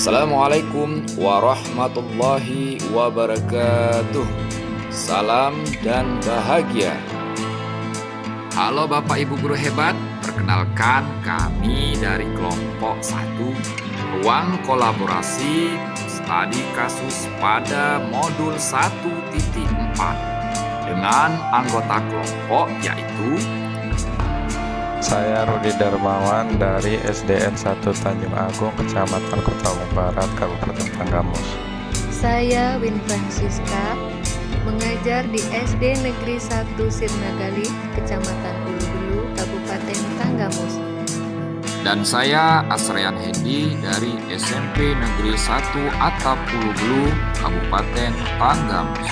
Assalamualaikum warahmatullahi wabarakatuh. Salam dan bahagia. Halo Bapak Ibu guru hebat, perkenalkan kami dari kelompok 1 Ruang Kolaborasi Studi Kasus pada modul 1.4 dengan anggota kelompok yaitu Saya Rudi Darmawan dari SDN 1 Tanjung Agung, Kecamatan Kota Umum Barat, Kabupaten Tanggamus. Saya Win Francisca, mengajar di SD Negeri 1 Sirnagali, Kecamatan Ulu Belu, Kabupaten Tanggamus. Dan saya Asrian Hendi dari SMP Negeri 1 Atap Ulu Belu, Kabupaten Tanggamus.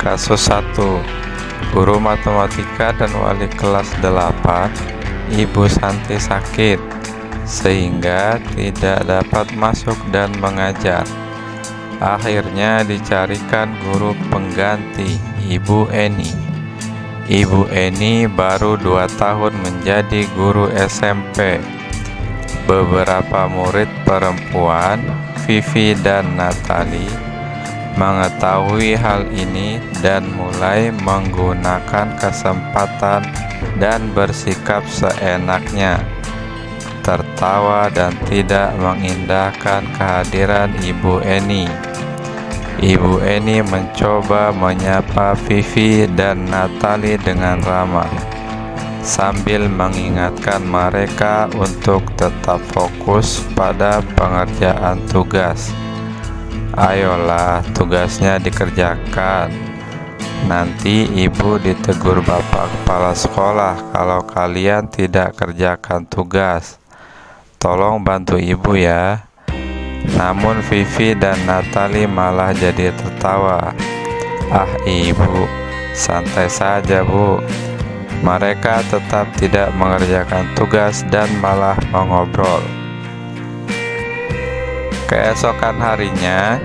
Kasus 1. Guru matematika dan wali kelas 8, Ibu Santi sakit, sehingga tidak dapat masuk dan mengajar. Akhirnya dicarikan guru pengganti, Ibu Eni. Ibu Eni baru 2 tahun menjadi guru SMP. Beberapa murid perempuan, Vivi dan Natali, mengetahui hal ini dan mulai menggunakan kesempatan dan bersikap seenaknya, tertawa dan tidak mengindahkan kehadiran Ibu Eni. Ibu Eni mencoba menyapa Vivi dan Natali dengan ramah, sambil mengingatkan mereka untuk tetap fokus pada pengerjaan tugas. Ayolah, tugasnya dikerjakan. Nanti ibu ditegur bapak kepala sekolah kalau kalian tidak kerjakan tugas. Tolong bantu ibu ya. Namun Vivi dan Natali malah jadi tertawa. Ah ibu, santai saja bu. Mereka tetap tidak mengerjakan tugas dan malah mengobrol. Keesokan harinya,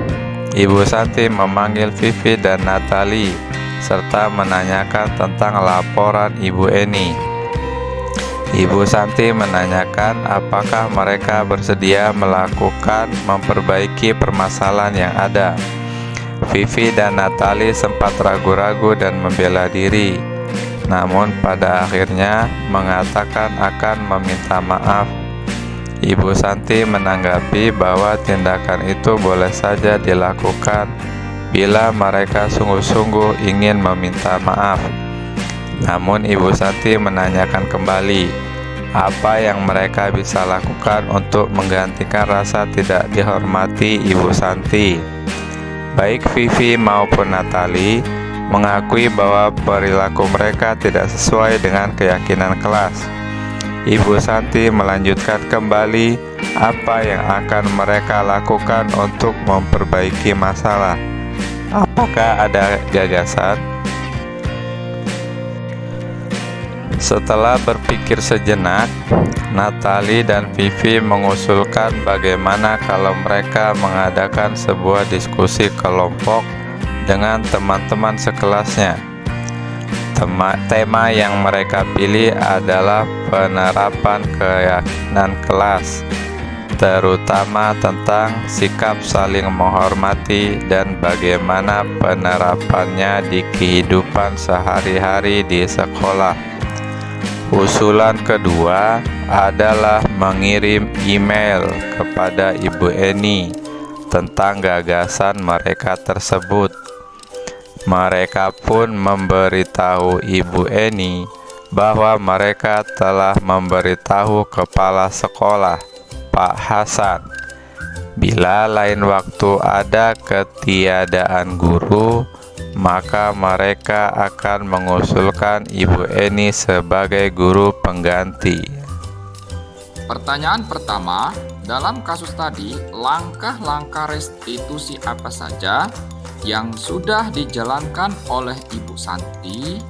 Ibu Santi memanggil Vivi dan Natali serta menanyakan tentang laporan Ibu Eni. Ibu Santi menanyakan apakah mereka bersedia melakukan memperbaiki permasalahan yang ada. Vivi dan Natali sempat ragu-ragu dan membela diri, namun pada akhirnya mengatakan akan meminta maaf. Ibu Santi menanggapi bahwa tindakan itu boleh saja dilakukan bila mereka sungguh-sungguh ingin meminta maaf. Namun Ibu Santi menanyakan kembali apa yang mereka bisa lakukan untuk menggantikan rasa tidak dihormati Ibu Santi. Baik Vivi maupun Natali mengakui bahwa perilaku mereka tidak sesuai dengan keyakinan kelas. Ibu Santi melanjutkan kembali apa yang akan mereka lakukan untuk memperbaiki masalah. Apakah ada gagasan? Setelah berpikir sejenak, Natali dan Vivi mengusulkan bagaimana kalau mereka mengadakan sebuah diskusi kelompok dengan teman-teman sekelasnya. Tema yang mereka pilih adalah penerapan keyakinan kelas, terutama tentang sikap saling menghormati dan bagaimana penerapannya di kehidupan sehari-hari di sekolah. Usulan kedua adalah mengirim email kepada Ibu Eni tentang gagasan mereka tersebut. Mereka pun memberitahu Ibu Eni bahwa mereka telah memberitahu kepala sekolah, Pak Hasan, bila lain waktu ada ketiadaan guru, maka mereka akan mengusulkan Ibu Eni sebagai guru pengganti. Pertanyaan pertama, dalam kasus tadi, langkah-langkah restitusi apa saja yang sudah dijalankan oleh Ibu Santi?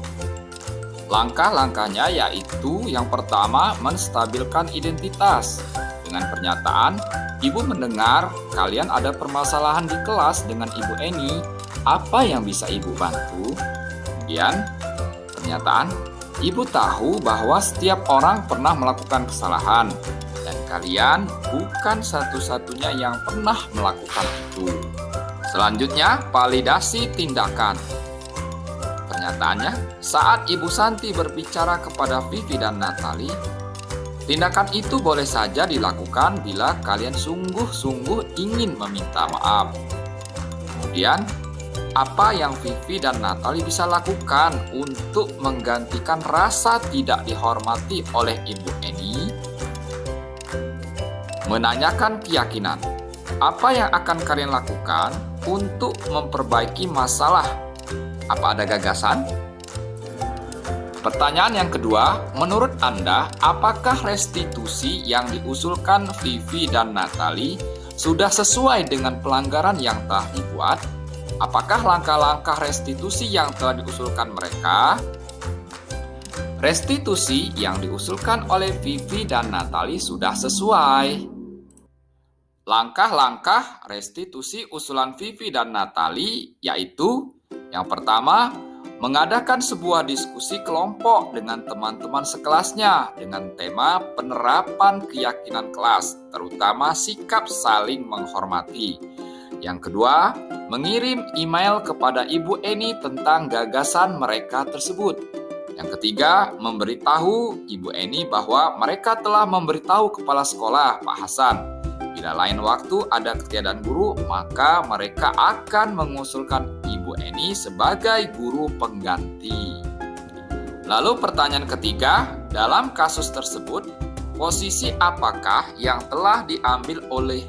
Langkah-langkahnya yaitu yang pertama, menstabilkan identitas. Dengan pernyataan, Ibu mendengar kalian ada permasalahan di kelas dengan Ibu Eni, apa yang bisa Ibu bantu? Kemudian, pernyataan, Ibu tahu bahwa setiap orang pernah melakukan kesalahan, dan kalian bukan satu-satunya yang pernah melakukan itu. Selanjutnya, validasi tindakan. Pernyataannya, saat Ibu Santi berbicara kepada Vivi dan Natali, tindakan itu boleh saja dilakukan bila kalian sungguh-sungguh ingin meminta maaf. Kemudian, apa yang Vivi dan Natali bisa lakukan untuk menggantikan rasa tidak dihormati oleh Ibu Eni? Menanyakan keyakinan. Apa yang akan kalian lakukan untuk memperbaiki masalah? Apa ada gagasan? Pertanyaan yang kedua, menurut Anda, apakah restitusi yang diusulkan Vivi dan Natali sudah sesuai dengan pelanggaran yang telah dibuat? Apakah langkah-langkah restitusi yang telah diusulkan mereka? Restitusi yang diusulkan oleh Vivi dan Natali sudah sesuai. Langkah-langkah restitusi usulan Vivi dan Natali yaitu: yang pertama, mengadakan sebuah diskusi kelompok dengan teman-teman sekelasnya dengan tema penerapan keyakinan kelas, terutama sikap saling menghormati. Yang kedua, mengirim email kepada Ibu Eni tentang gagasan mereka tersebut. Yang ketiga, memberitahu Ibu Eni bahwa mereka telah memberitahu kepala sekolah, Pak Hasan. Bila lain waktu ada ketiadaan guru, maka mereka akan mengusulkan Ibu Eni sebagai guru pengganti. Lalu pertanyaan ketiga, dalam kasus tersebut, posisi apakah yang telah diambil oleh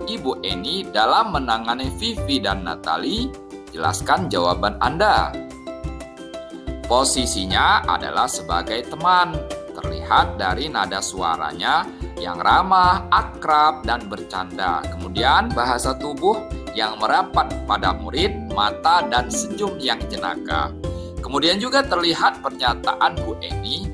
Ibu Eni dalam menangani Vivi dan Natali? Jelaskan jawaban Anda. Posisinya adalah sebagai teman, terlihat dari nada suaranya yang ramah, akrab, dan bercanda. Kemudian bahasa tubuh yang merapat pada murid, mata, dan senyum yang jenaka. Kemudian juga terlihat pernyataan Bu Eni,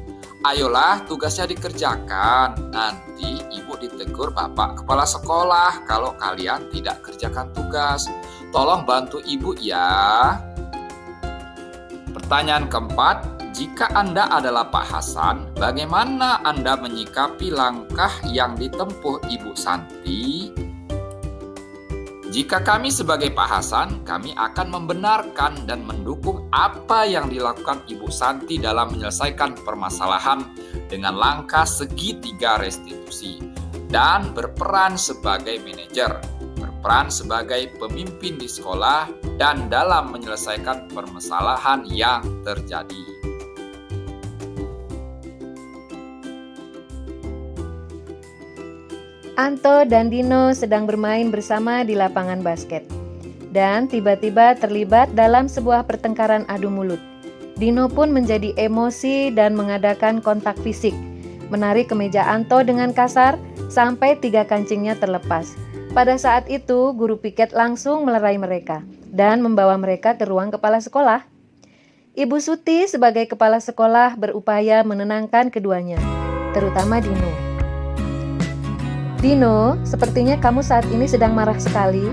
ayolah tugasnya dikerjakan, nanti Ibu ditegur Bapak Kepala Sekolah kalau kalian tidak kerjakan tugas. Tolong bantu Ibu ya. Pertanyaan keempat, jika Anda adalah Pak Hasan, bagaimana Anda menyikapi langkah yang ditempuh Ibu Santi? Jika kami sebagai Pak Hasan, kami akan membenarkan dan mendukung apa yang dilakukan Ibu Santi dalam menyelesaikan permasalahan dengan langkah segitiga restitusi dan berperan sebagai manajer, berperan sebagai pemimpin di sekolah, dan dalam menyelesaikan permasalahan yang terjadi. Anto dan Dino sedang bermain bersama di lapangan basket dan tiba-tiba terlibat dalam sebuah pertengkaran adu mulut. Dino pun menjadi emosi dan mengadakan kontak fisik, menarik kemeja Anto dengan kasar sampai 3 kancingnya terlepas. Pada saat itu, guru piket langsung melerai mereka dan membawa mereka ke ruang kepala sekolah. Ibu Suti sebagai kepala sekolah berupaya menenangkan keduanya, terutama Dino. Dino, sepertinya kamu saat ini sedang marah sekali.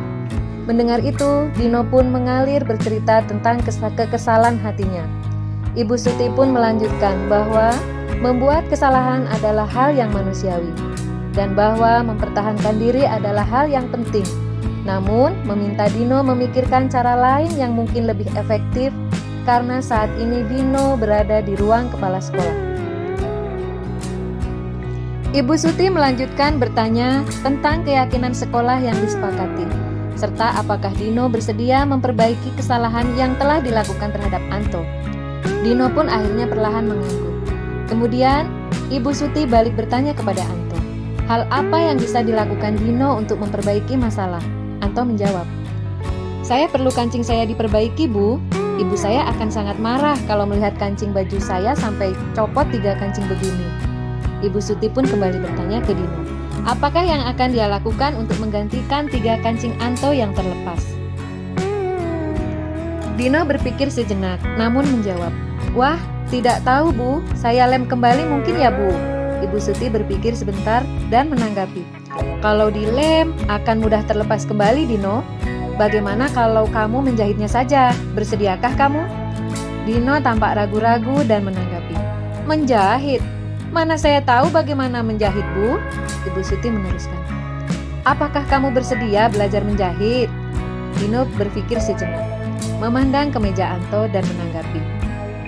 Mendengar itu, Dino pun mengalir bercerita tentang kekesalan hatinya. Ibu Suti pun melanjutkan bahwa membuat kesalahan adalah hal yang manusiawi dan bahwa mempertahankan diri adalah hal yang penting. Namun, meminta Dino memikirkan cara lain yang mungkin lebih efektif karena saat ini Dino berada di ruang kepala sekolah. Ibu Suti melanjutkan bertanya tentang keyakinan sekolah yang disepakati, serta apakah Dino bersedia memperbaiki kesalahan yang telah dilakukan terhadap Anto. Dino pun akhirnya perlahan mengangguk. Kemudian, Ibu Suti balik bertanya kepada Anto, hal apa yang bisa dilakukan Dino untuk memperbaiki masalah? Anto menjawab, saya perlu kancing saya diperbaiki, Bu. Ibu saya akan sangat marah kalau melihat kancing baju saya sampai copot 3 kancing begini. Ibu Suti pun kembali bertanya ke Dino, apakah yang akan dia lakukan untuk menggantikan 3 kancing Anto yang terlepas? Dino berpikir sejenak, namun menjawab, wah, tidak tahu Bu, saya lem kembali mungkin ya Bu. Ibu Suti berpikir sebentar dan menanggapi, kalau dilem akan mudah terlepas kembali Dino. Bagaimana kalau kamu menjahitnya saja? Bersediakah kamu? Dino tampak ragu-ragu dan menanggapi, Menjahit? Mana saya tahu bagaimana menjahit, Bu? Ibu Suti meneruskan. Apakah kamu bersedia belajar menjahit? Dino berpikir sejenak, memandang ke meja Anto dan menanggapi.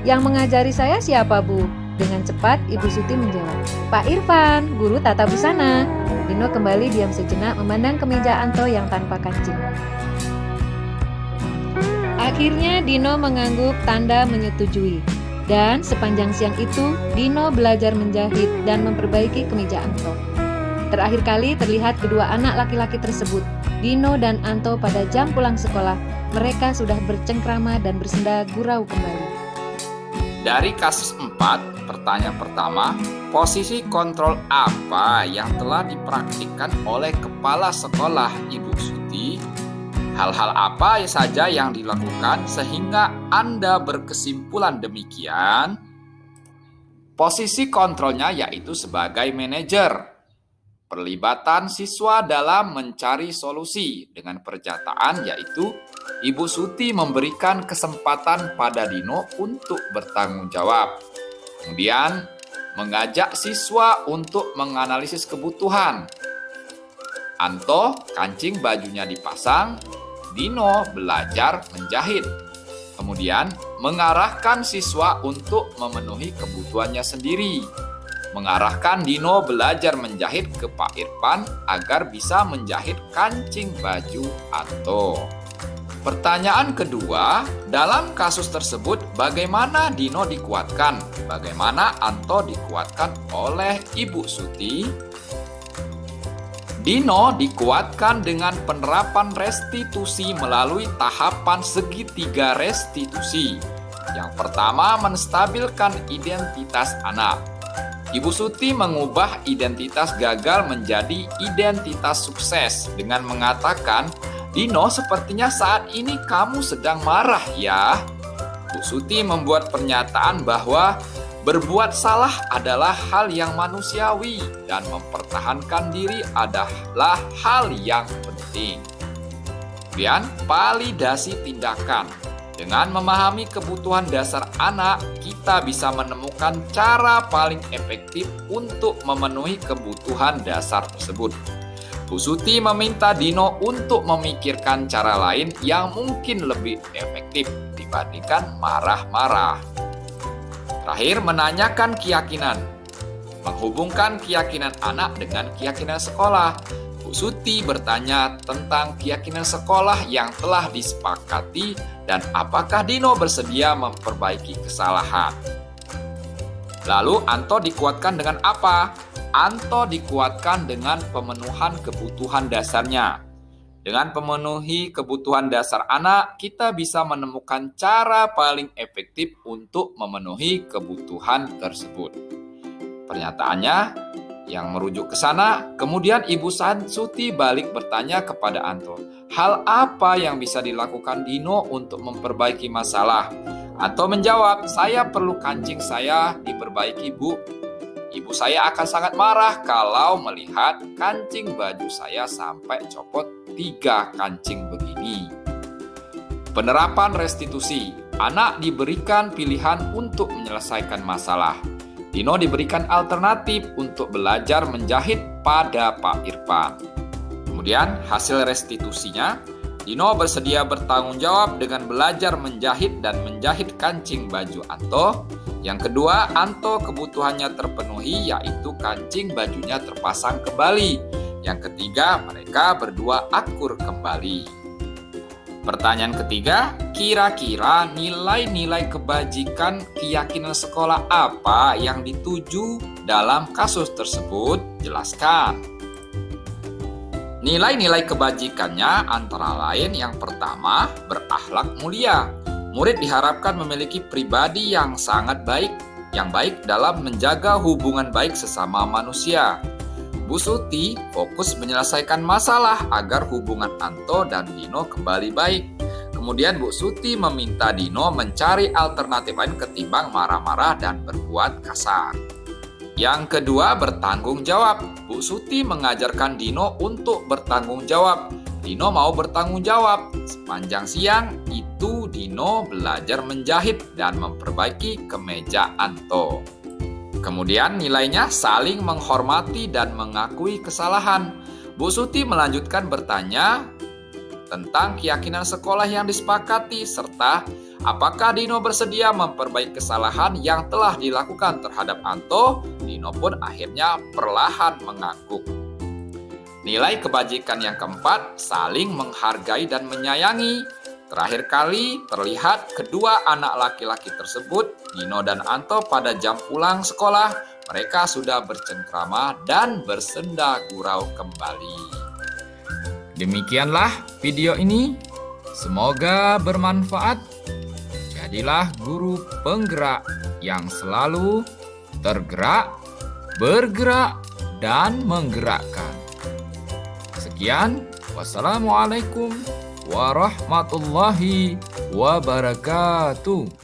Yang mengajari saya siapa, Bu? Dengan cepat Ibu Suti menjawab, Pak Irfan, guru tata busana. Dino kembali diam sejenak memandang ke meja Anto yang tanpa kancing. Akhirnya Dino mengangguk tanda menyetujui. Dan sepanjang siang itu, Dino belajar menjahit dan memperbaiki kemeja Anto. Terakhir kali terlihat kedua anak laki-laki tersebut, Dino dan Anto pada jam pulang sekolah. Mereka sudah bercengkrama dan bersenda gurau kembali. Dari kasus 4, pertanyaan pertama, posisi kontrol apa yang telah dipraktikkan oleh kepala sekolah Ibu Suti? Hal-hal apa saja yang dilakukan sehingga Anda berkesimpulan demikian? Posisi kontrolnya yaitu sebagai manajer. Perlibatan siswa dalam mencari solusi dengan pernyataan yaitu Ibu Suti memberikan kesempatan pada Dino untuk bertanggung jawab. Kemudian mengajak siswa untuk menganalisis kebutuhan. Anto kancing bajunya dipasang, Dino belajar menjahit. Kemudian mengarahkan siswa untuk memenuhi kebutuhannya sendiri. Mengarahkan Dino belajar menjahit ke Pak Irfan agar bisa menjahit kancing baju Anto. Pertanyaan kedua, dalam kasus tersebut bagaimana Dino dikuatkan? Bagaimana Anto dikuatkan oleh Ibu Suti? Dino dikuatkan dengan penerapan restitusi melalui tahapan segitiga restitusi. Yang pertama, menstabilkan identitas anak. Ibu Suti mengubah identitas gagal menjadi identitas sukses dengan mengatakan, Dino, sepertinya saat ini kamu sedang marah ya. Bu Suti membuat pernyataan bahwa berbuat salah adalah hal yang manusiawi dan mempertahankan diri adalah hal yang penting. Kemudian, validasi tindakan. Dengan memahami kebutuhan dasar anak, kita bisa menemukan cara paling efektif untuk memenuhi kebutuhan dasar tersebut. Bu Suti meminta Dino untuk memikirkan cara lain yang mungkin lebih efektif dibandingkan marah-marah. Terakhir, menanyakan keyakinan. Menghubungkan keyakinan anak dengan keyakinan sekolah. Bu Suti bertanya tentang keyakinan sekolah yang telah disepakati dan apakah Dino bersedia memperbaiki kesalahan. Lalu Anto dikuatkan dengan apa? Anto dikuatkan dengan pemenuhan kebutuhan dasarnya. Dengan memenuhi kebutuhan dasar anak, kita bisa menemukan cara paling efektif untuk memenuhi kebutuhan tersebut. Pernyataannya yang merujuk ke sana, kemudian Ibu Suti balik bertanya kepada Anto, hal apa yang bisa dilakukan Dino untuk memperbaiki masalah? Anto menjawab, saya perlu kancing saya diperbaiki, Bu. Ibu saya akan sangat marah kalau melihat kancing baju saya sampai copot 3 kancing begini. Penerapan restitusi. Anak diberikan pilihan untuk menyelesaikan masalah. Dino diberikan alternatif untuk belajar menjahit pada Pak Irfan. Kemudian hasil restitusinya, Dino bersedia bertanggung jawab dengan belajar menjahit dan menjahit kancing baju Anto. Yang kedua, Anto kebutuhannya terpenuhi yaitu kancing bajunya terpasang kembali. Yang ketiga, mereka berdua akur kembali. Pertanyaan ketiga, kira-kira nilai-nilai kebajikan keyakinan sekolah apa yang dituju dalam kasus tersebut? Jelaskan. Nilai-nilai kebajikannya antara lain yang pertama, berakhlak mulia. Murid diharapkan memiliki pribadi yang sangat baik, yang baik dalam menjaga hubungan baik sesama manusia. Bu Suti fokus menyelesaikan masalah agar hubungan Anto dan Dino kembali baik. Kemudian Bu Suti meminta Dino mencari alternatif lain ketimbang marah-marah dan berbuat kasar. Yang kedua, bertanggung jawab. Bu Suti mengajarkan Dino untuk bertanggung jawab. Dino mau bertanggung jawab. Sepanjang siang itu Dino belajar menjahit dan memperbaiki kemeja Anto. Kemudian nilainya saling menghormati dan mengakui kesalahan. Bu Suti melanjutkan bertanya tentang keyakinan sekolah yang disepakati serta apakah Dino bersedia memperbaiki kesalahan yang telah dilakukan terhadap Anto. Dino pun akhirnya perlahan mengangguk. Nilai kebajikan yang keempat, saling menghargai dan menyayangi. Terakhir kali terlihat kedua anak laki-laki tersebut, Dino dan Anto, pada jam pulang sekolah. Mereka sudah bercengkrama dan bersenda gurau kembali. Demikianlah video ini. Semoga bermanfaat. Jadilah guru penggerak yang selalu tergerak, bergerak, dan menggerakkan. Sekian, wassalamualaikum warahmatullahi wabarakatuh.